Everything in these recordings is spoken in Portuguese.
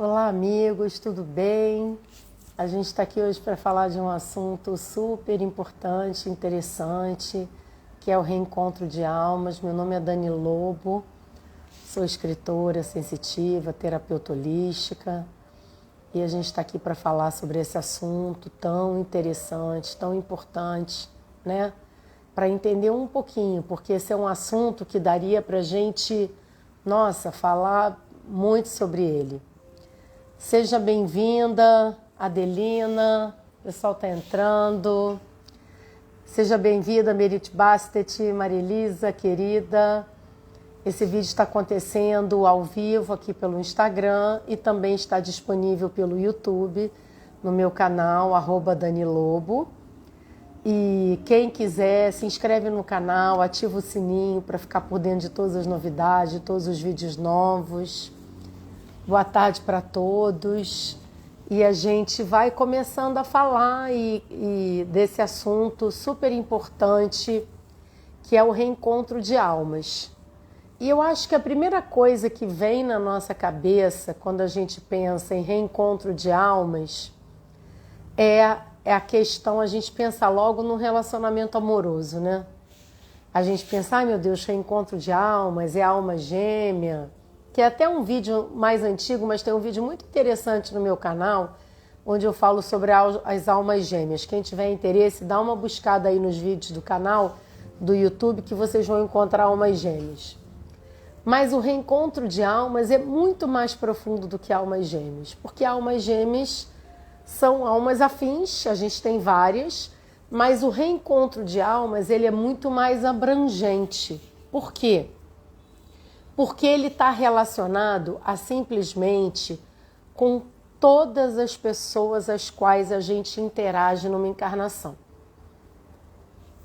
Olá, amigos, tudo bem? A gente está aqui hoje para falar de um assunto super importante, interessante, que é o reencontro de almas. Meu nome é Dani Lobo, sou escritora sensitiva, terapeuta holística, e a gente está aqui para falar sobre esse assunto tão interessante, tão importante, né? Para entender um pouquinho, porque esse é um assunto que daria para a gente, falar muito sobre ele. Seja bem-vinda, Adelina, o pessoal está entrando. Seja bem-vinda, Merit Bastet, Marilisa, querida. Esse vídeo está acontecendo ao vivo aqui pelo Instagram e também está disponível pelo YouTube, no meu canal, @DaniLobo. E quem quiser, se inscreve no canal, ativa o sininho para ficar por dentro de todas as novidades, de todos os vídeos novos. Boa tarde para todos. E a gente vai começando a falar desse assunto super importante, que é o reencontro de almas. E eu acho que a primeira coisa que vem na nossa cabeça quando a gente pensa em reencontro de almas é a questão, a gente pensa logo no relacionamento amoroso, né? A gente pensa, ai meu Deus, reencontro de almas, é alma gêmea, que é até um vídeo mais antigo, mas tem um vídeo muito interessante no meu canal, onde eu falo sobre as almas gêmeas. Quem tiver interesse, dá uma buscada aí nos vídeos do canal do YouTube que vocês vão encontrar almas gêmeas. Mas o reencontro de almas é muito mais profundo do que almas gêmeas, porque almas gêmeas são almas afins, a gente tem várias, mas o reencontro de almas ele é muito mais abrangente. Por quê? Porque ele está relacionado a simplesmente com todas as pessoas às quais a gente interage numa encarnação.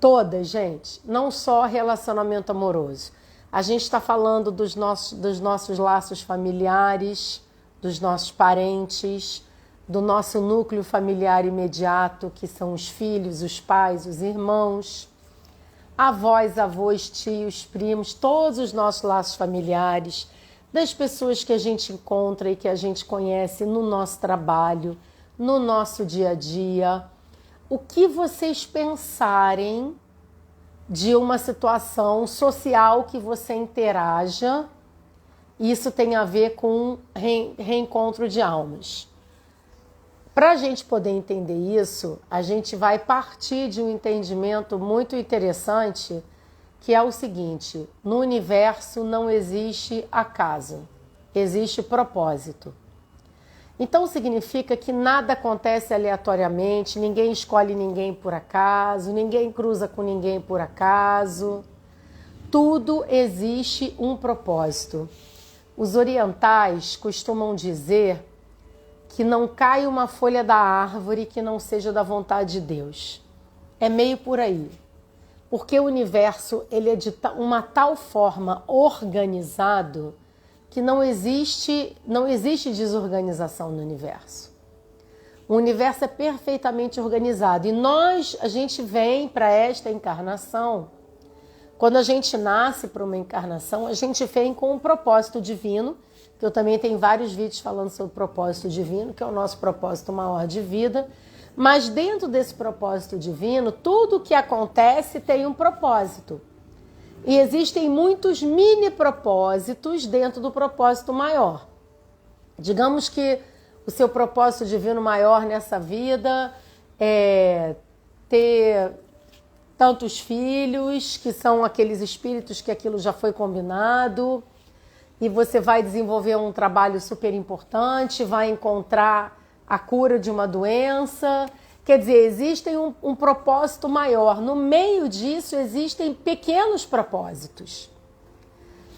Todas, gente, não só relacionamento amoroso. A gente está falando dos nossos laços familiares, dos nossos parentes, do nosso núcleo familiar imediato, que são os filhos, os pais, os irmãos, avós, avós, tios, primos, todos os nossos laços familiares, das pessoas que a gente encontra e que a gente conhece no nosso trabalho, no nosso dia a dia. O que vocês pensarem de uma situação social que você interaja, isso tem a ver com reencontro de almas. Para a gente poder entender isso, a gente vai partir de um entendimento muito interessante, que é o seguinte: no universo não existe acaso, existe propósito. Então significa que nada acontece aleatoriamente, ninguém escolhe ninguém por acaso, ninguém cruza com ninguém por acaso. Tudo existe um propósito. Os orientais costumam dizer que não cai uma folha da árvore que não seja da vontade de Deus. É meio por aí. Porque o universo ele é de uma tal forma organizado que não existe desorganização no universo. O universo é perfeitamente organizado. E a gente vem para esta encarnação. Quando a gente nasce para uma encarnação, a gente vem com um propósito divino, que eu também tenho vários vídeos falando sobre o propósito divino, que é o nosso propósito maior de vida. Mas dentro desse propósito divino, tudo que acontece tem um propósito. E existem muitos mini propósitos dentro do propósito maior. Digamos que o seu propósito divino maior nessa vida é ter tantos filhos, que são aqueles espíritos que aquilo já foi combinado, e você vai desenvolver um trabalho super importante, vai encontrar a cura de uma doença. Quer dizer, existe um propósito maior. No meio disso existem pequenos propósitos.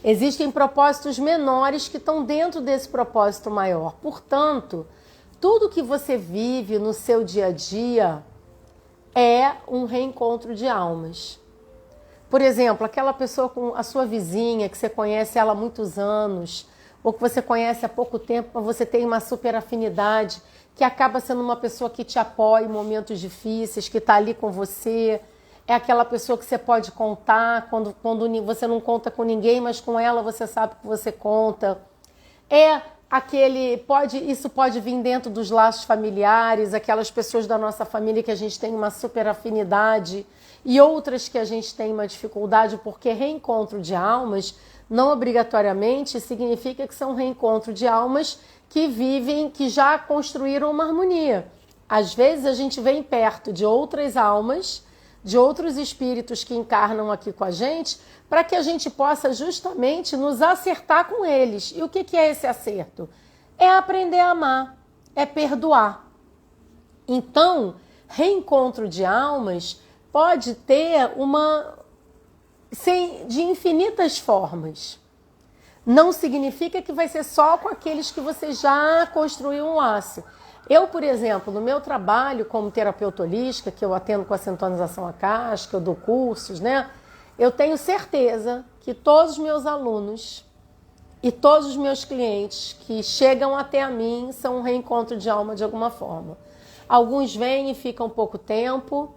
Existem propósitos menores que estão dentro desse propósito maior. Portanto, tudo que você vive no seu dia a dia é um reencontro de almas. Por exemplo, aquela pessoa com a sua vizinha, que você conhece ela há muitos anos, ou que você conhece há pouco tempo, mas você tem uma super afinidade, que acaba sendo uma pessoa que te apoia em momentos difíceis, que está ali com você. É aquela pessoa que você pode contar quando você não conta com ninguém, mas com ela você sabe que você conta. É isso pode vir dentro dos laços familiares, aquelas pessoas da nossa família que a gente tem uma super afinidade e outras que a gente tem uma dificuldade, porque reencontro de almas não obrigatoriamente significa que são reencontro de almas que já construíram uma harmonia. Às vezes a gente vem perto de outras almas, de outros espíritos que encarnam aqui com a gente, para que a gente possa justamente nos acertar com eles. E o que é esse acerto? É aprender a amar, é perdoar. Então, reencontro de almas pode ter de infinitas formas. Não significa que vai ser só com aqueles que você já construiu um laço. Eu, por exemplo, no meu trabalho como terapeuta holística, que eu atendo com a sintonização acástica, eu dou cursos, né? Eu tenho certeza que todos os meus alunos e todos os meus clientes que chegam até a mim são um reencontro de alma de alguma forma. Alguns vêm e ficam pouco tempo,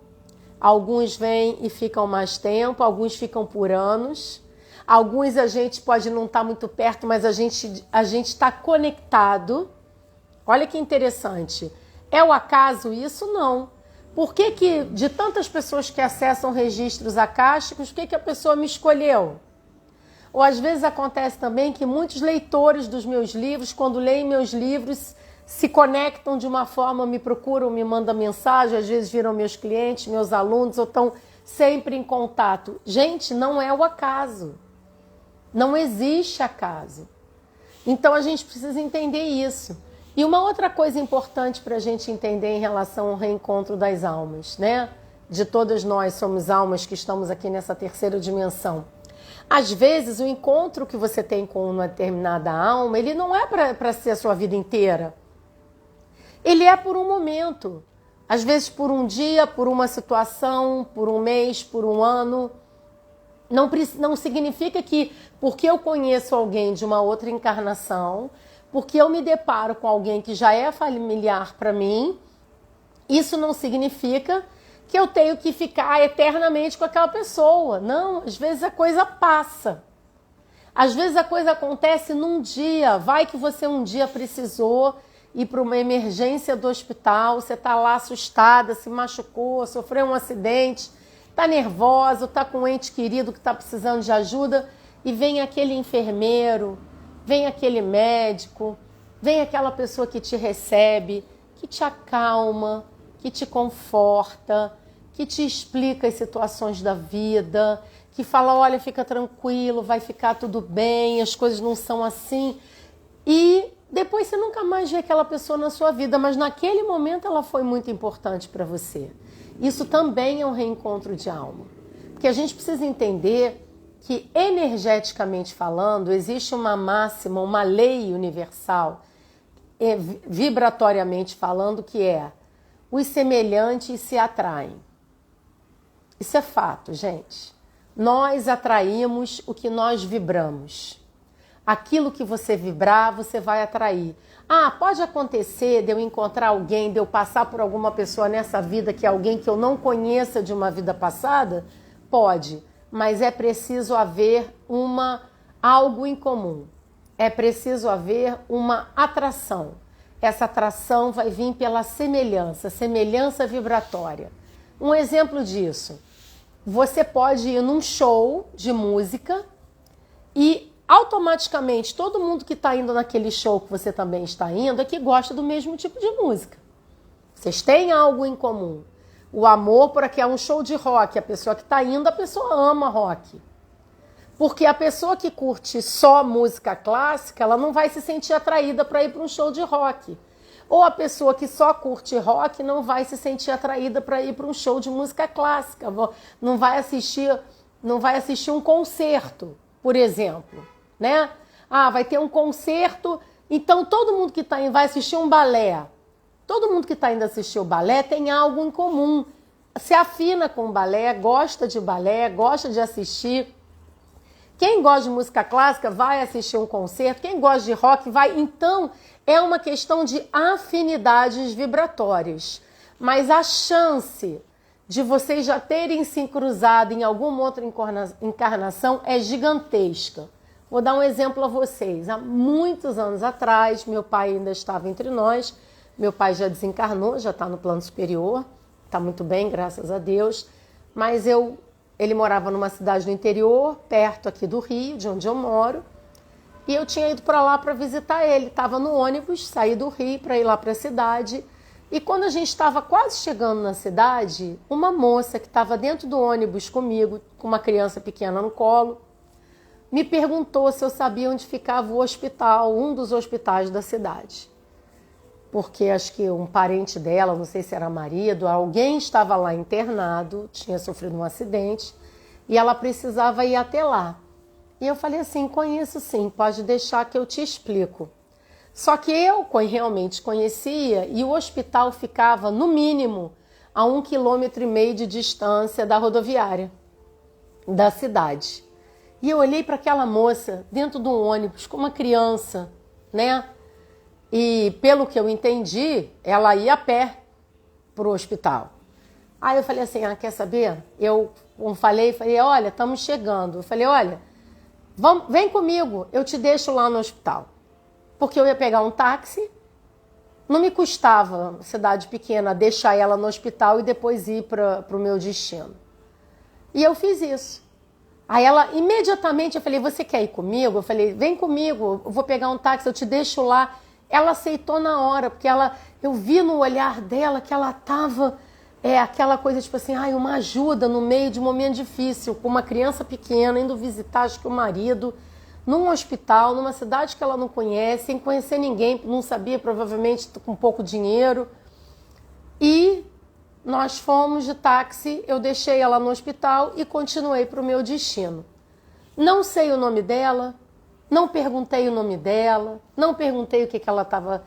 alguns vêm e ficam mais tempo, alguns ficam por anos. Alguns a gente pode não estar muito perto, mas a gente está conectado. Olha que interessante. É o acaso isso? Não. Por que de tantas pessoas que acessam registros acásticos, por que a pessoa me escolheu? Ou às vezes acontece também que muitos leitores dos meus livros, quando leem meus livros, se conectam de uma forma, me procuram, me mandam mensagem, às vezes viram meus clientes, meus alunos, ou estão sempre em contato. Gente, não é o acaso. Não existe acaso. Então a gente precisa entender isso. E uma outra coisa importante para a gente entender em relação ao reencontro das almas, né? De todas nós somos almas que estamos aqui nessa terceira dimensão. Às vezes o encontro que você tem com uma determinada alma, ele não é para ser a sua vida inteira. Ele é por um momento. Às vezes por um dia, por uma situação, por um mês, por um ano. Não significa que porque eu conheço alguém de uma outra encarnação, porque eu me deparo com alguém que já é familiar para mim, isso não significa que eu tenho que ficar eternamente com aquela pessoa. Não, às vezes a coisa passa. Às vezes a coisa acontece num dia. Vai que você um dia precisou ir para uma emergência do hospital, você está lá assustada, se machucou, sofreu um acidente, está nervosa, está com um ente querido que está precisando de ajuda e vem aquele enfermeiro, vem aquele médico, vem aquela pessoa que te recebe, que te acalma, que te conforta, que te explica as situações da vida, que fala, olha, fica tranquilo, vai ficar tudo bem, as coisas não são assim. E depois você nunca mais vê aquela pessoa na sua vida, mas naquele momento ela foi muito importante para você. Isso também é um reencontro de alma. Porque a gente precisa entender que, energeticamente falando, existe uma máxima, uma lei universal, vibratoriamente falando, que é: os semelhantes se atraem. Isso é fato, gente. Nós atraímos o que nós vibramos. Aquilo que você vibrar, você vai atrair. Ah, pode acontecer de eu encontrar alguém, de eu passar por alguma pessoa nessa vida que é alguém que eu não conheça de uma vida passada? Pode, mas é preciso haver algo em comum. É preciso haver uma atração. Essa atração vai vir pela semelhança vibratória. Um exemplo disso, você pode ir num show de música e automaticamente todo mundo que está indo naquele show que você também está indo é que gosta do mesmo tipo de música. Vocês têm algo em comum. O amor por aqui é um show de rock. A pessoa que está indo, a pessoa ama rock. Porque a pessoa que curte só música clássica, ela não vai se sentir atraída para ir para um show de rock. Ou a pessoa que só curte rock não vai se sentir atraída para ir para um show de música clássica. Não vai assistir um concerto, por exemplo. Né? Ah, vai ter um concerto, então todo mundo que está indo vai assistir um balé. Todo mundo que está indo assistir o balé tem algo em comum. Se afina com o balé, gosta de assistir. Quem gosta de música clássica vai assistir um concerto, quem gosta de rock vai. Então, é uma questão de afinidades vibratórias. Mas a chance de vocês já terem se cruzado em alguma outra encarnação é gigantesca. Vou dar um exemplo a vocês. Há muitos anos atrás, meu pai ainda estava entre nós. Meu pai já desencarnou, já está no plano superior. Está muito bem, graças a Deus. Mas ele morava numa cidade do interior, perto aqui do Rio, de onde eu moro. E eu tinha ido para lá para visitar ele. Estava no ônibus, saí do Rio para ir lá para a cidade. E quando a gente estava quase chegando na cidade, uma moça que estava dentro do ônibus comigo, com uma criança pequena no colo, me perguntou se eu sabia onde ficava o hospital, um dos hospitais da cidade. Porque acho que um parente dela, não sei se era marido, alguém estava lá internado, tinha sofrido um acidente, e ela precisava ir até lá. E eu falei assim, conheço sim, pode deixar que eu te explico. Só que eu realmente conhecia e o hospital ficava, no mínimo, a 1,5 km de distância da rodoviária, da cidade. E eu olhei para aquela moça dentro de um ônibus com uma criança, né? E pelo que eu entendi, ela ia a pé para o hospital. Aí eu falei assim, quer saber? Eu falei, olha, estamos chegando. Eu falei, olha, vem comigo, eu te deixo lá no hospital. Porque eu ia pegar um táxi, não me custava, cidade pequena, deixar ela no hospital e depois ir para o meu destino. E eu fiz isso. Aí ela, imediatamente, eu falei, você quer ir comigo? Eu falei, vem comigo, eu vou pegar um táxi, eu te deixo lá. Ela aceitou na hora, porque eu vi no olhar dela que ela estava, aquela coisa tipo assim, uma ajuda no meio de um momento difícil, com uma criança pequena, indo visitar, acho que o marido, num hospital, numa cidade que ela não conhece, sem conhecer ninguém, não sabia, provavelmente com pouco dinheiro. E nós fomos de táxi, eu deixei ela no hospital e continuei para o meu destino. Não sei o nome dela, não perguntei o nome dela, não perguntei o que ela estava,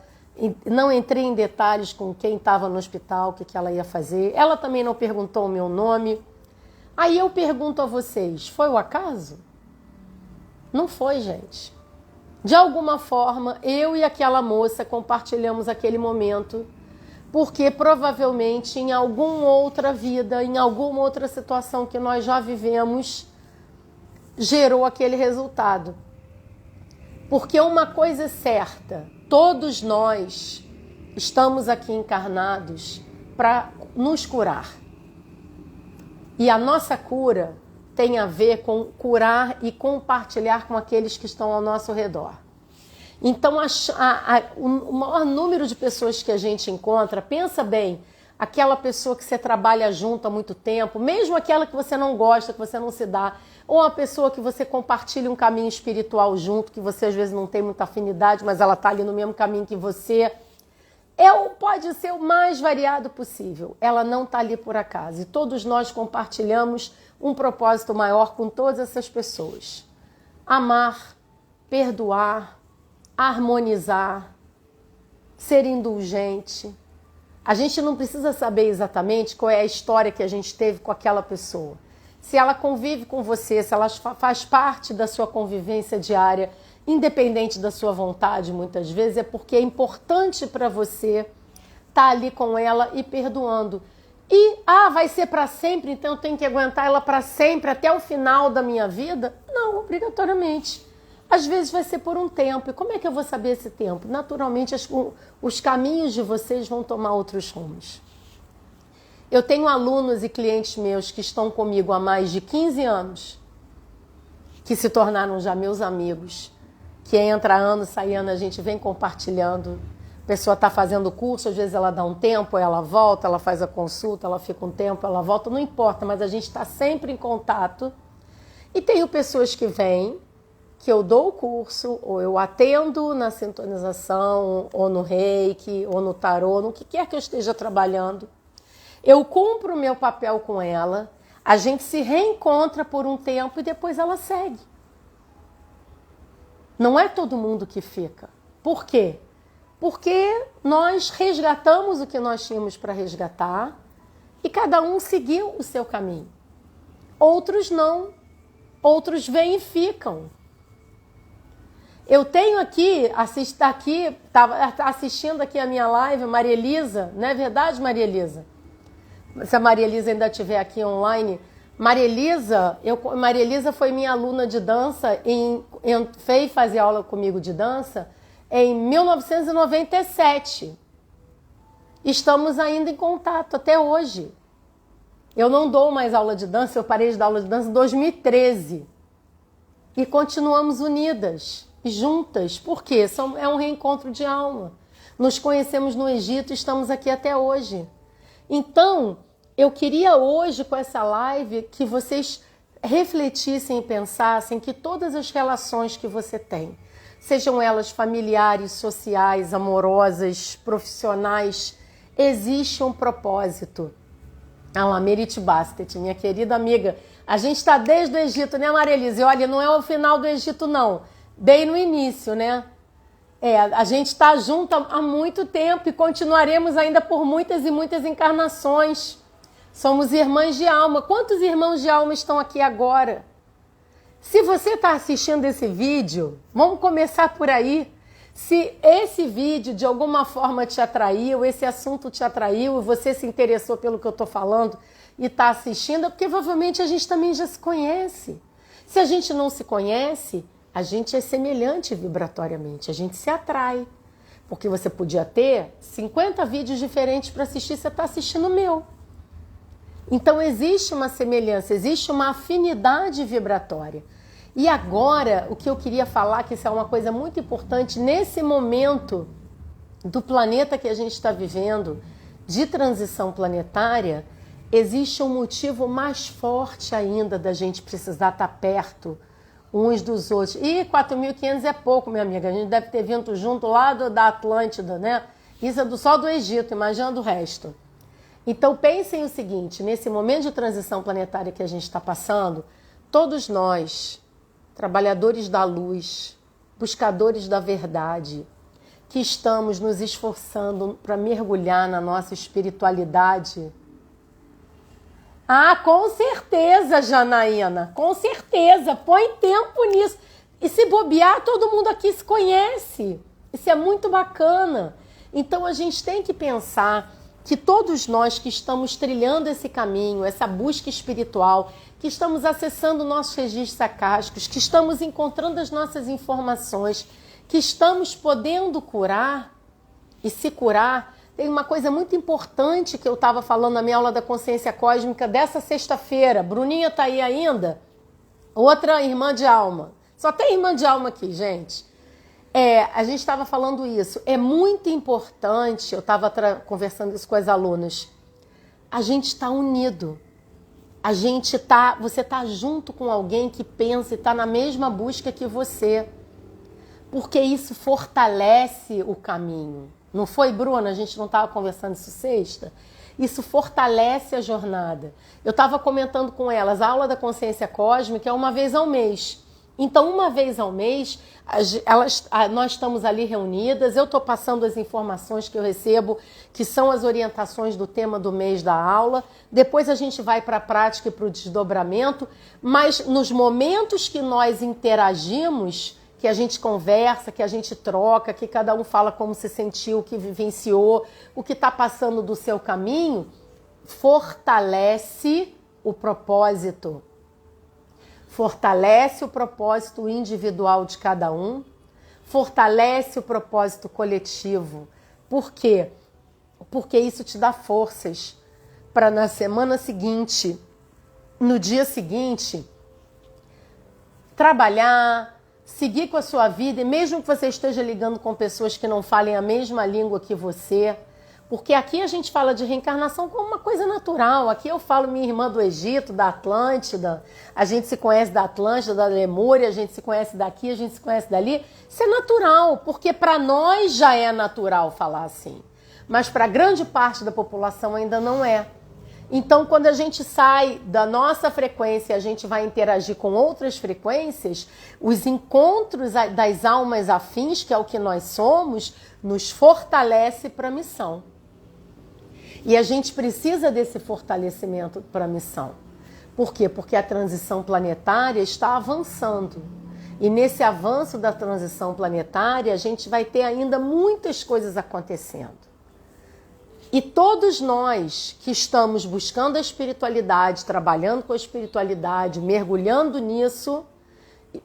não entrei em detalhes com quem estava no hospital, o que ela ia fazer. Ela também não perguntou o meu nome. Aí eu pergunto a vocês, foi o acaso? Não foi, gente. De alguma forma, eu e aquela moça compartilhamos aquele momento, porque provavelmente em alguma outra vida, em alguma outra situação que nós já vivemos, gerou aquele resultado. Porque uma coisa é certa, todos nós estamos aqui encarnados para nos curar. E a nossa cura tem a ver com curar e compartilhar com aqueles que estão ao nosso redor. Então, o maior número de pessoas que a gente encontra, pensa bem, aquela pessoa que você trabalha junto há muito tempo, mesmo aquela que você não gosta, que você não se dá, ou uma pessoa que você compartilha um caminho espiritual junto, que você às vezes não tem muita afinidade, mas ela está ali no mesmo caminho que você. Pode ser o mais variado possível. Ela não está ali por acaso. E todos nós compartilhamos um propósito maior com todas essas pessoas. Amar, perdoar, harmonizar, ser indulgente. A gente não precisa saber exatamente qual é a história que a gente teve com aquela pessoa. Se ela convive com você, se ela faz parte da sua convivência diária, independente da sua vontade, muitas vezes, é porque é importante para você estar ali com ela e perdoando. E, vai ser para sempre, então eu tenho que aguentar ela para sempre, até o final da minha vida? Não, obrigatoriamente. Às vezes vai ser por um tempo. E como é que eu vou saber esse tempo? Naturalmente, os caminhos de vocês vão tomar outros rumos. Eu tenho alunos e clientes meus que estão comigo há mais de 15 anos, que se tornaram já meus amigos, que entra ano, sai ano, a gente vem compartilhando. A pessoa está fazendo o curso, às vezes ela dá um tempo, ela volta, ela faz a consulta, ela fica um tempo, ela volta, não importa, mas a gente está sempre em contato. E tenho pessoas que vêm, que eu dou o curso, ou eu atendo na sintonização, ou no reiki, ou no tarô, no que quer que eu esteja trabalhando. Eu cumpro o meu papel com ela, a gente se reencontra por um tempo e depois ela segue. Não é todo mundo que fica. Por quê? Porque nós resgatamos o que nós tínhamos para resgatar e cada um seguiu o seu caminho. Outros não. Outros vêm e ficam. Eu tenho estava assistindo aqui a minha live, Maria Elisa, não é verdade, Maria Elisa? Se a Maria Elisa ainda estiver aqui online, Maria Elisa foi minha aluna de dança, veio fazer aula comigo de dança em 1997. Estamos ainda em contato até hoje. Eu não dou mais aula de dança, eu parei de dar aula de dança em 2013. E continuamos unidas, juntas. Por quê? É um reencontro de alma. Nos conhecemos no Egito e estamos aqui até hoje. Então, eu queria hoje, com essa live, que vocês refletissem e pensassem que todas as relações que você tem, sejam elas familiares, sociais, amorosas, profissionais, existe um propósito. A Merit Bastet, minha querida amiga, a gente está desde o Egito, né, Maria Elisa? E olha, não é o final do Egito, não. Bem no início, né? A gente está junto há muito tempo e continuaremos ainda por muitas e muitas encarnações. Somos irmãs de alma. Quantos irmãos de alma estão aqui agora? Se você está assistindo esse vídeo, vamos começar por aí. Se esse vídeo de alguma forma te atraiu, esse assunto te atraiu e você se interessou pelo que eu estou falando e está assistindo, é porque provavelmente a gente também já se conhece. Se a gente não se conhece, a gente é semelhante vibratoriamente, a gente se atrai. Porque você podia ter 50 vídeos diferentes para assistir, você está assistindo o meu. Então existe uma semelhança, existe uma afinidade vibratória. E agora, o que eu queria falar, que isso é uma coisa muito importante, nesse momento do planeta que a gente está vivendo, de transição planetária, existe um motivo mais forte ainda da gente precisar estar perto uns dos outros. E 4.500 é pouco, minha amiga, a gente deve ter vindo junto lá da Atlântida, né? Isso é só do Egito, imagina do resto. Então pensem o seguinte, nesse momento de transição planetária que a gente está passando, todos nós, trabalhadores da luz, buscadores da verdade, que estamos nos esforçando para mergulhar na nossa espiritualidade. Ah, com certeza, Janaína, com certeza, põe tempo nisso. E se bobear, todo mundo aqui se conhece. Isso é muito bacana. Então a gente tem que pensar que todos nós que estamos trilhando esse caminho, essa busca espiritual, que estamos acessando nossos registros acásticos, que estamos encontrando as nossas informações, que estamos podendo curar e se curar. Tem uma coisa muito importante que eu estava falando na minha aula da consciência cósmica dessa sexta-feira. Bruninha está aí ainda? Outra irmã de alma. Só tem irmã de alma aqui, gente. A gente estava falando isso. É muito importante, eu estava conversando isso com as alunas, a gente está unido. Você está junto com alguém que pensa e está na mesma busca que você. Porque isso fortalece o caminho. Não foi, Bruna? A gente não estava conversando isso sexta? Isso fortalece a jornada. Eu estava comentando com elas, a aula da consciência cósmica é uma vez ao mês. Então, uma vez ao mês, nós estamos ali reunidas, eu estou passando as informações que eu recebo, que são as orientações do tema do mês da aula, depois a gente vai para a prática e para o desdobramento, mas nos momentos que nós interagimos, que a gente conversa, que a gente troca, que cada um fala como se sentiu, o que vivenciou, o que está passando do seu caminho, fortalece o propósito. Fortalece o propósito individual de cada um, fortalece o propósito coletivo. Por quê? Porque isso te dá forças para na semana seguinte, no dia seguinte, trabalhar, seguir com a sua vida, e mesmo que você esteja ligando com pessoas que não falem a mesma língua que você, porque aqui a gente fala de reencarnação como uma coisa natural. Aqui eu falo minha irmã do Egito, da Atlântida, a gente se conhece da Atlântida, da Lemúria, a gente se conhece daqui, a gente se conhece dali. Isso é natural, porque para nós já é natural falar assim. Mas para grande parte da população ainda não é. Então, quando a gente sai da nossa frequência e a gente vai interagir com outras frequências, os encontros das almas afins, que é o que nós somos, nos fortalece para a missão. E a gente precisa desse fortalecimento para a missão. Por quê? Porque a transição planetária está avançando. E nesse avanço da transição planetária, a gente vai ter ainda muitas coisas acontecendo. E todos nós que estamos buscando a espiritualidade, trabalhando com a espiritualidade, mergulhando nisso,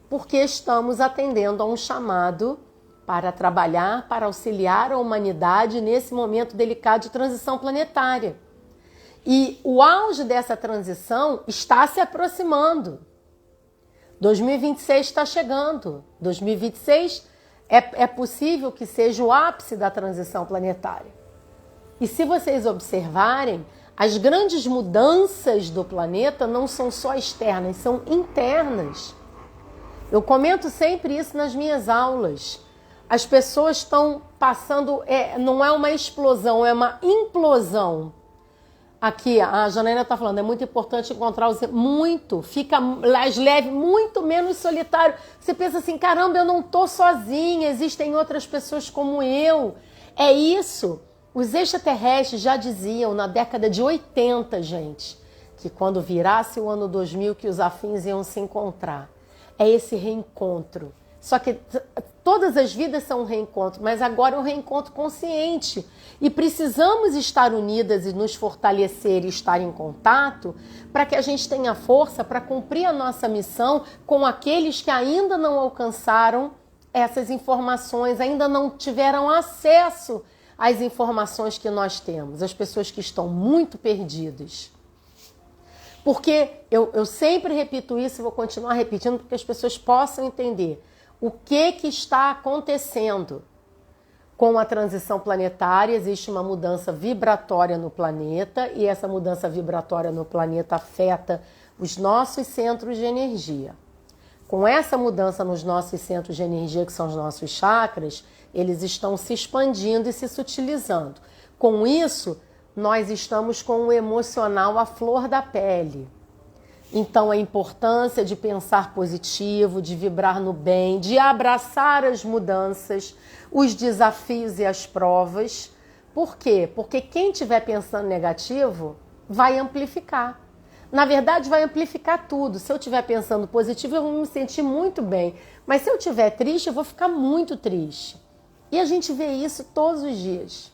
porque estamos atendendo a um chamado para trabalhar, para auxiliar a humanidade nesse momento delicado de transição planetária. E o auge dessa transição está se aproximando. 2026 está chegando. 2026 é possível que seja o ápice da transição planetária. E se vocês observarem, as grandes mudanças do planeta não são só externas, são internas. Eu comento sempre isso nas minhas aulas. As pessoas estão passando, não é uma explosão, é uma implosão. Aqui, a Janaína está falando, é muito importante encontrar os... Muito, fica mais leve, muito menos solitário. Você pensa assim, caramba, eu não estou sozinha, existem outras pessoas como eu. É isso. Os extraterrestres já diziam na década de 80, gente, que quando virasse o ano 2000 que os afins iam se encontrar. É esse reencontro. Só que todas as vidas são um reencontro, mas agora é um reencontro consciente. E precisamos estar unidas e nos fortalecer e estar em contato para que a gente tenha força para cumprir a nossa missão com aqueles que ainda não alcançaram essas informações, ainda não tiveram acesso às informações que nós temos, as pessoas que estão muito perdidas. Porque eu sempre repito isso e vou continuar repetindo para que as pessoas possam entender o que está acontecendo com a transição planetária. Existe uma mudança vibratória no planeta e essa mudança vibratória no planeta afeta os nossos centros de energia. Com essa mudança nos nossos centros de energia, que são os nossos chakras, eles estão se expandindo e se sutilizando. Com isso, nós estamos com o emocional à flor da pele. Então, a importância de pensar positivo, de vibrar no bem, de abraçar as mudanças, os desafios e as provas. Por quê? Porque quem estiver pensando negativo vai amplificar. Na verdade, vai amplificar tudo. Se eu estiver pensando positivo, eu vou me sentir muito bem. Mas se eu estiver triste, eu vou ficar muito triste. E a gente vê isso todos os dias.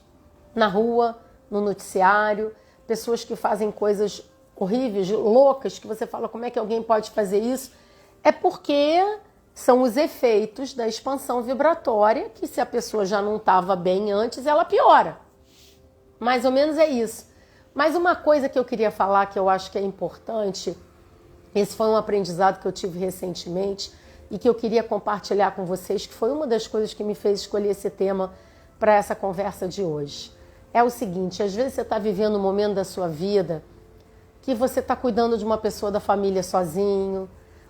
Na rua, no noticiário, pessoas que fazem coisas horríveis, loucas, que você fala, como é que alguém pode fazer isso? É porque são os efeitos da expansão vibratória, que se a pessoa já não estava bem antes, ela piora. Mais ou menos é isso. Mas uma coisa que eu queria falar, que eu acho que é importante, esse foi um aprendizado que eu tive recentemente e que eu queria compartilhar com vocês, que foi uma das coisas que me fez escolher esse tema para essa conversa de hoje. É o seguinte, às vezes você está vivendo um momento da sua vida que você está cuidando de uma pessoa da família sozinho,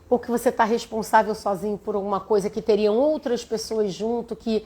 ou que você está responsável sozinho por alguma coisa que teriam outras pessoas junto que,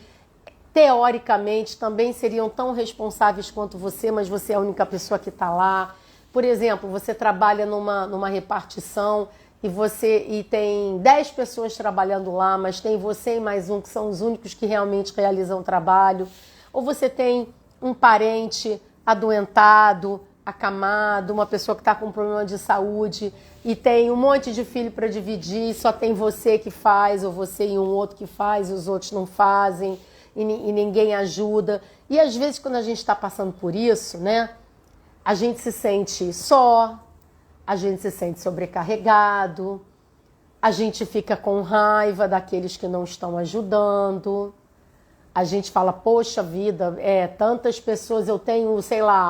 teoricamente, também seriam tão responsáveis quanto você, mas você é a única pessoa que está lá. Por exemplo, você trabalha numa repartição e tem 10 pessoas trabalhando lá, mas tem você e mais um que são os únicos que realmente realizam o trabalho. Ou você tem um parente adoentado, acamado, uma pessoa que está com um problema de saúde e tem um monte de filho para dividir, só tem você que faz, ou você e um outro que faz, e os outros não fazem, e ninguém ajuda. E às vezes quando a gente está passando por isso, né, a gente se sente só, a gente se sente sobrecarregado, a gente fica com raiva daqueles que não estão ajudando. A gente fala, poxa vida, tantas pessoas, eu tenho,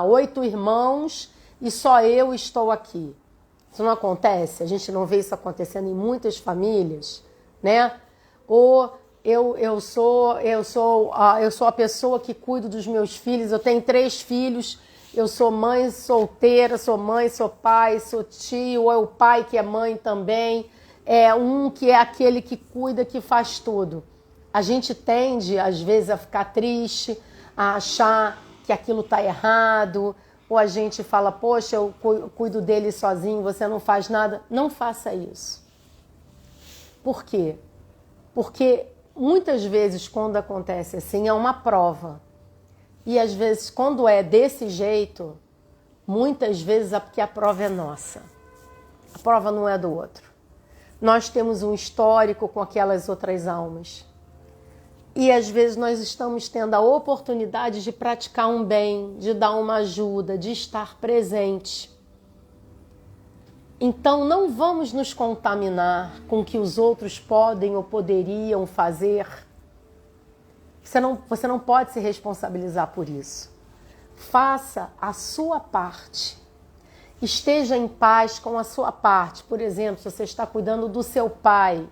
8 irmãos e só eu estou aqui. Isso não acontece? A gente não vê isso acontecendo em muitas famílias, né? Ou eu sou a pessoa que cuido dos meus filhos, eu tenho 3 filhos, eu sou mãe solteira, sou mãe, sou pai, sou tio, ou é o pai que é mãe também, é um que é aquele que cuida, que faz tudo. A gente tende, às vezes, a ficar triste, a achar que aquilo está errado, ou a gente fala, poxa, eu cuido dele sozinho, você não faz nada. Não faça isso. Por quê? Porque muitas vezes, quando acontece assim, é uma prova. E às vezes, quando é desse jeito, muitas vezes é porque a prova é nossa. A prova não é do outro. Nós temos um histórico com aquelas outras almas. E às vezes nós estamos tendo a oportunidade de praticar um bem, de dar uma ajuda, de estar presente. Então não vamos nos contaminar com o que os outros podem ou poderiam fazer. Você não pode se responsabilizar por isso. Faça a sua parte. Esteja em paz com a sua parte. Por exemplo, se você está cuidando do seu pai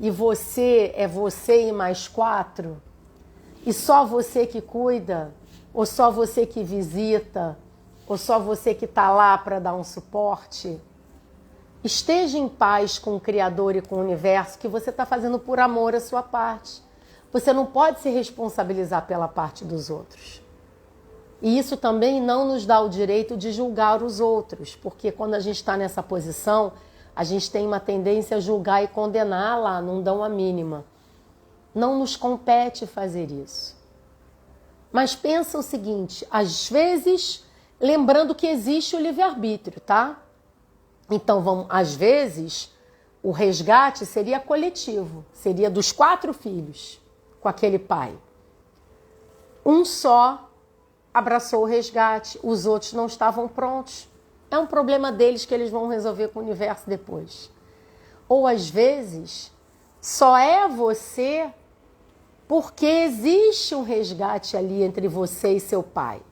e você é você e mais 4, e só você que cuida, ou só você que visita, ou só você que está lá para dar um suporte, esteja em paz com o Criador e com o Universo, que você está fazendo por amor a sua parte. Você não pode se responsabilizar pela parte dos outros. E isso também não nos dá o direito de julgar os outros, porque quando a gente está nessa posição, a gente tem uma tendência a julgar e condenar lá, não dão a mínima. Não nos compete fazer isso. Mas pensa o seguinte, às vezes, lembrando que existe o livre-arbítrio, tá? Então, às vezes, o resgate seria coletivo, seria dos 4 filhos com aquele pai. Um só abraçou o resgate, os outros não estavam prontos. É um problema deles que eles vão resolver com o universo depois. Ou às vezes, só é você porque existe um resgate ali entre você e seu pai.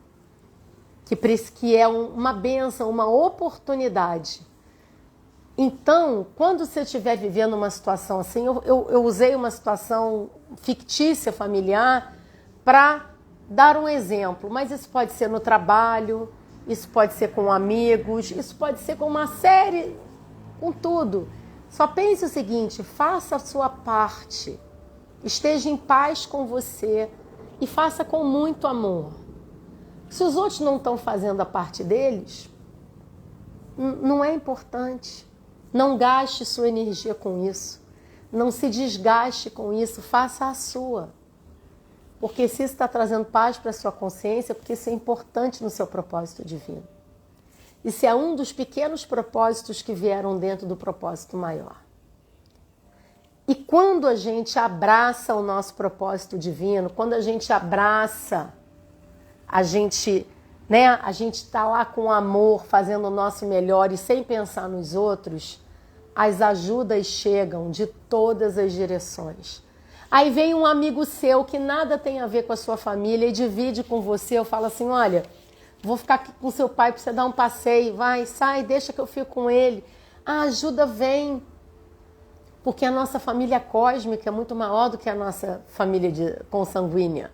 Que é uma bênção, uma oportunidade. Então, quando você estiver vivendo uma situação assim, eu usei uma situação fictícia, familiar, para dar um exemplo, mas isso pode ser no trabalho, isso pode ser com amigos, isso pode ser com uma série, com tudo. Só pense o seguinte, faça a sua parte, esteja em paz com você e faça com muito amor. Se os outros não estão fazendo a parte deles, não é importante. Não gaste sua energia com isso, não se desgaste com isso, faça a sua. Porque se isso está trazendo paz para a sua consciência, porque isso é importante no seu propósito divino. Isso é um dos pequenos propósitos que vieram dentro do propósito maior. E quando a gente abraça o nosso propósito divino, quando a gente abraça, a gente está lá com amor, fazendo o nosso melhor e sem pensar nos outros, as ajudas chegam de todas as direções. Aí vem um amigo seu que nada tem a ver com a sua família e divide com você. Eu falo assim, olha, vou ficar aqui com seu pai para você dar um passeio. Vai, sai, deixa que eu fico com ele. A ajuda vem. Porque a nossa família cósmica é muito maior do que a nossa família consanguínea.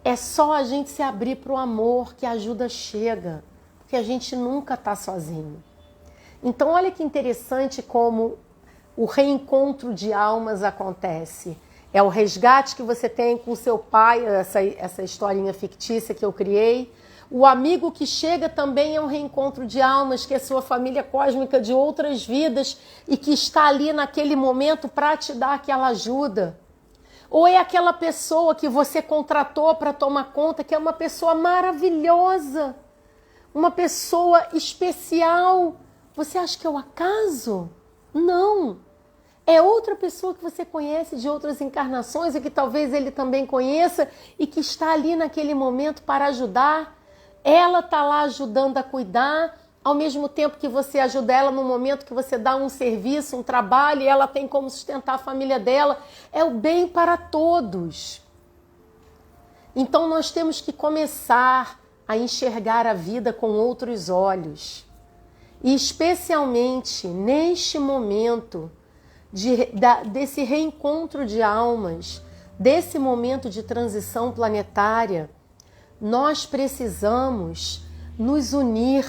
É só a gente se abrir para o amor que a ajuda chega. Porque a gente nunca está sozinho. Então olha que interessante como o reencontro de almas acontece. É o resgate que você tem com seu pai, essa historinha fictícia que eu criei. O amigo que chega também é um reencontro de almas, que é sua família cósmica de outras vidas e que está ali naquele momento para te dar aquela ajuda. Ou é aquela pessoa que você contratou para tomar conta, que é uma pessoa maravilhosa, uma pessoa especial. Você acha que é o acaso? Não. É outra pessoa que você conhece de outras encarnações e que talvez ele também conheça e que está ali naquele momento para ajudar. Ela está lá ajudando a cuidar, ao mesmo tempo que você ajuda ela no momento que você dá um serviço, um trabalho, e ela tem como sustentar a família dela. É o bem para todos. Então nós temos que começar a enxergar a vida com outros olhos. E especialmente neste momento desse reencontro de almas, desse momento de transição planetária, nós precisamos nos unir.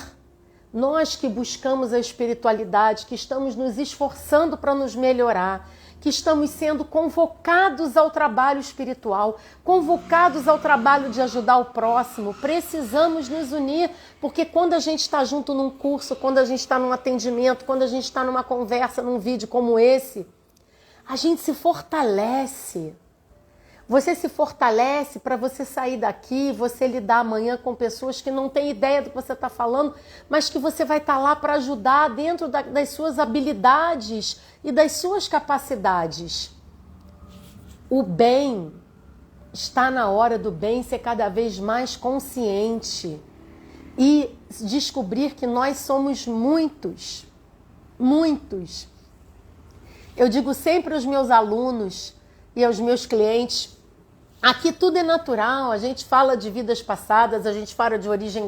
Nós que buscamos a espiritualidade, que estamos nos esforçando para nos melhorar, que estamos sendo convocados ao trabalho espiritual, convocados ao trabalho de ajudar o próximo, precisamos nos unir, porque quando a gente está junto num curso, quando a gente está num atendimento, quando a gente está numa conversa, num vídeo como esse, a gente se fortalece. Você se fortalece para você sair daqui, você lidar amanhã com pessoas que não têm ideia do que você está falando, mas que você vai estar lá para ajudar dentro das suas habilidades e das suas capacidades. O bem, está na hora do bem ser cada vez mais consciente e descobrir que nós somos muitos, muitos. Eu digo sempre aos meus alunos e aos meus clientes, aqui tudo é natural, a gente fala de vidas passadas, a gente fala de origem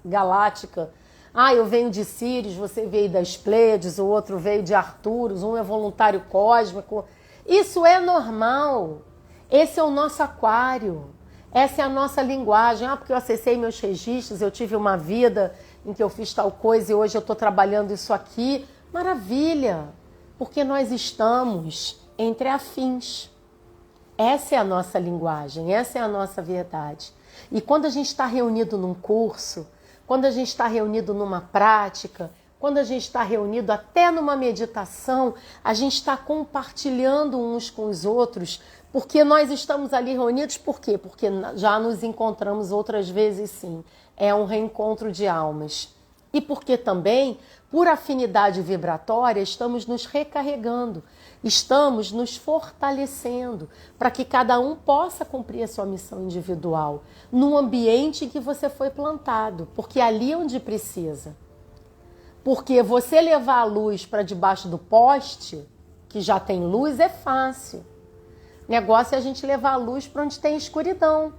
galáctica. Ah, eu venho de Sírios, você veio das Pleiades, o outro veio de Arturos, um é voluntário cósmico. Isso é normal. Esse é o nosso aquário. Essa é a nossa linguagem. Ah, porque eu acessei meus registros, eu tive uma vida em que eu fiz tal coisa e hoje eu estou trabalhando isso aqui. Maravilha! Porque nós estamos entre afins. Essa é a nossa linguagem, essa é a nossa verdade. E quando a gente está reunido num curso, quando a gente está reunido numa prática, quando a gente está reunido até numa meditação, a gente está compartilhando uns com os outros, porque nós estamos ali reunidos, por quê? Porque já nos encontramos outras vezes sim. É um reencontro de almas. E porque também, por afinidade vibratória, estamos nos recarregando, estamos nos fortalecendo para que cada um possa cumprir a sua missão individual no ambiente em que você foi plantado, porque ali é onde precisa. Porque você levar a luz para debaixo do poste, que já tem luz, é fácil. O negócio é a gente levar a luz para onde tem escuridão.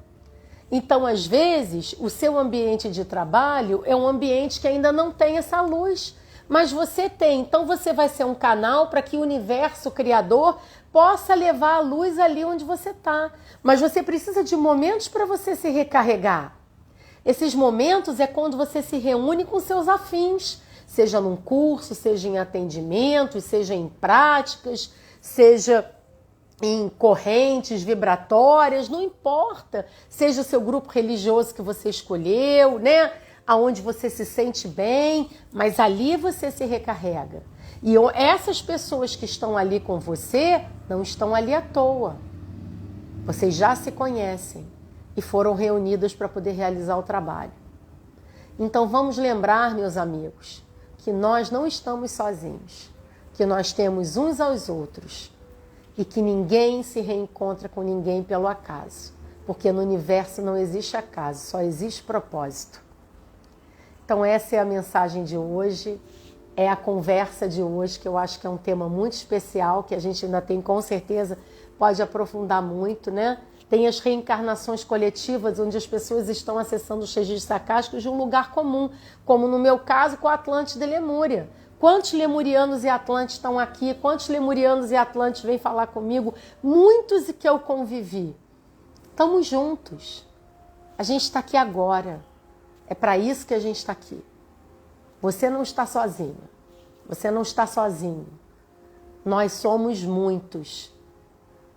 Então, às vezes, o seu ambiente de trabalho é um ambiente que ainda não tem essa luz, mas você tem. Então, você vai ser um canal para que o universo criador possa levar a luz ali onde você está. Mas você precisa de momentos para você se recarregar. Esses momentos é quando você se reúne com seus afins, seja num curso, seja em atendimentos, seja em práticas, seja em correntes vibratórias, não importa, seja o seu grupo religioso que você escolheu, né? Aonde você se sente bem, mas ali você se recarrega. E essas pessoas que estão ali com você não estão ali à toa. Vocês já se conhecem e foram reunidas para poder realizar o trabalho. Então vamos lembrar, meus amigos, que nós não estamos sozinhos, que nós temos uns aos outros e que ninguém se reencontra com ninguém pelo acaso, porque no universo não existe acaso, só existe propósito. Então essa é a mensagem de hoje, é a conversa de hoje, que eu acho que é um tema muito especial, que a gente ainda tem, com certeza, pode aprofundar muito, né? Tem as reencarnações coletivas, onde as pessoas estão acessando os registros acásticos de um lugar comum, como no meu caso com a Atlântida e Lemúria. Quantos lemurianos e atlantes estão aqui? Quantos lemurianos e atlantes vêm falar comigo? Muitos que eu convivi. Estamos juntos. A gente está aqui agora. É para isso que a gente está aqui. Você não está sozinho. Você não está sozinho. Nós somos muitos.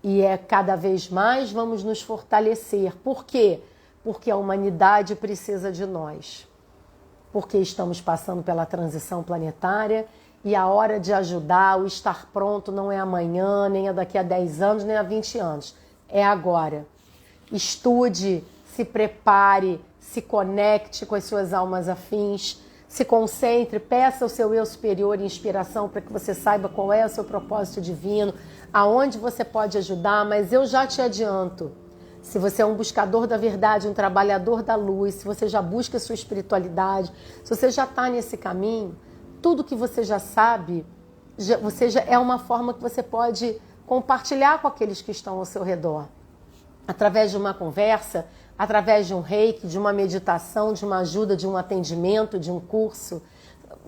E cada vez mais vamos nos fortalecer. Por quê? Porque a humanidade precisa de nós. Porque estamos passando pela transição planetária e a hora de ajudar, o estar pronto não é amanhã, nem é daqui a 10 anos, nem a 20 anos. É agora. Estude, se prepare, se conecte com as suas almas afins, se concentre, peça ao seu eu superior inspiração para que você saiba qual é o seu propósito divino, aonde você pode ajudar, mas eu já te adianto. Se você é um buscador da verdade, um trabalhador da luz, se você já busca a sua espiritualidade, se você já está nesse caminho, tudo que você já sabe, é uma forma que você pode compartilhar com aqueles que estão ao seu redor. Através de uma conversa, através de um reiki, de uma meditação, de uma ajuda, de um atendimento, de um curso.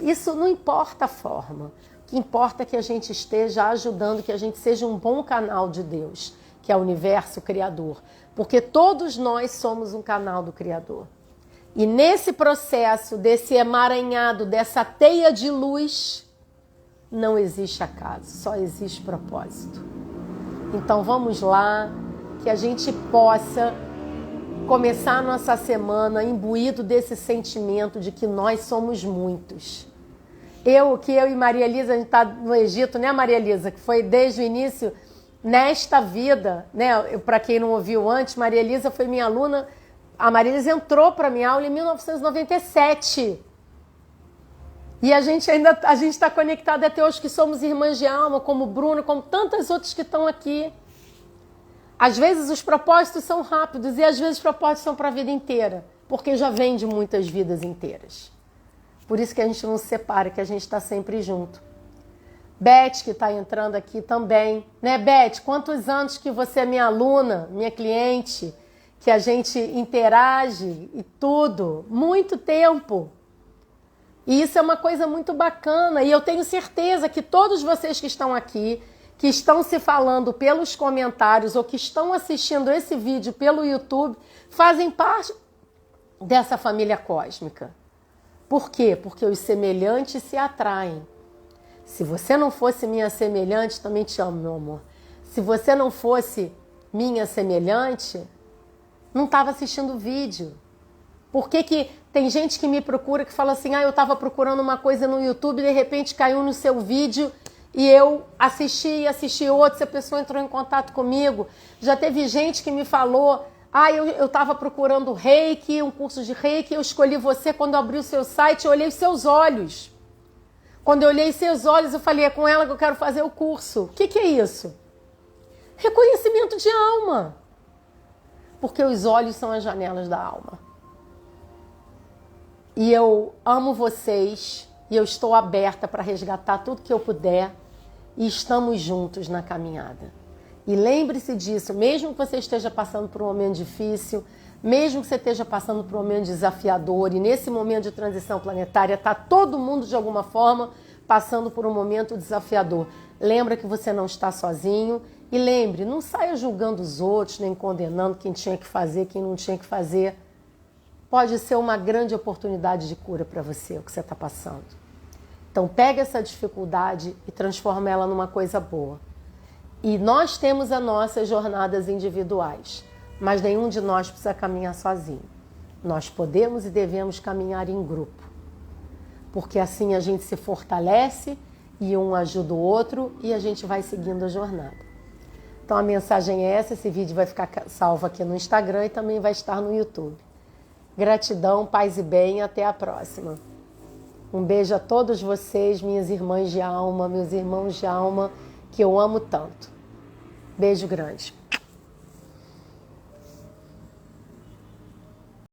Isso não importa a forma. O que importa é que a gente esteja ajudando, que a gente seja um bom canal de Deus, que é o universo criador. Porque todos nós somos um canal do Criador. E nesse processo, desse emaranhado, dessa teia de luz, não existe acaso, só existe propósito. Então vamos lá, que a gente possa começar a nossa semana imbuído desse sentimento de que nós somos muitos. Eu e Maria Elisa, a gente está no Egito, né, Maria Elisa? Que foi desde o início... Nesta vida, né? Para quem não ouviu antes, Maria Elisa foi minha aluna. A Maria Elisa entrou para minha aula em 1997. E a gente está conectada até hoje, que somos irmãs de alma, como Bruna, como tantas outras que estão aqui. Às vezes os propósitos são rápidos e às vezes os propósitos são para a vida inteira, porque já vem de muitas vidas inteiras. Por isso que a gente não se separa, que a gente está sempre junto. Beth, que está entrando aqui também. Né, Beth? Quantos anos que você é minha aluna, minha cliente, que a gente interage e tudo? Muito tempo. E isso é uma coisa muito bacana. E eu tenho certeza que todos vocês que estão aqui, que estão se falando pelos comentários ou que estão assistindo esse vídeo pelo YouTube, fazem parte dessa família cósmica. Por quê? Porque os semelhantes se atraem. Se você não fosse minha semelhante, também te amo, meu amor. Se você não fosse minha semelhante, não estava assistindo o vídeo. Por que tem gente que me procura que fala assim, eu estava procurando uma coisa no YouTube e de repente caiu no seu vídeo e eu assisti outro, se a pessoa entrou em contato comigo. Já teve gente que me falou, eu estava procurando reiki, um curso de reiki, eu escolhi você quando eu abri o seu site, eu olhei os seus olhos. Quando eu olhei seus olhos, eu falei, é com ela que eu quero fazer o curso. O que é isso? Reconhecimento de alma. Porque os olhos são as janelas da alma. E eu amo vocês e eu estou aberta para resgatar tudo que eu puder e estamos juntos na caminhada. E lembre-se disso, mesmo que você esteja passando por um momento difícil, mesmo que você esteja passando por um momento desafiador e nesse momento de transição planetária está todo mundo de alguma forma passando por um momento desafiador. Lembra que você não está sozinho e lembre, não saia julgando os outros, nem condenando quem tinha que fazer, quem não tinha que fazer. Pode ser uma grande oportunidade de cura para você, o que você está passando. Então pegue essa dificuldade e transforme ela numa coisa boa. E nós temos as nossas jornadas individuais, mas nenhum de nós precisa caminhar sozinho. Nós podemos e devemos caminhar em grupo, porque assim a gente se fortalece e um ajuda o outro e a gente vai seguindo a jornada. Então a mensagem é essa, esse vídeo vai ficar salvo aqui no Instagram e também vai estar no YouTube. Gratidão, paz e bem, até a próxima. Um beijo a todos vocês, minhas irmãs de alma, meus irmãos de alma, que eu amo tanto. Beijo grande.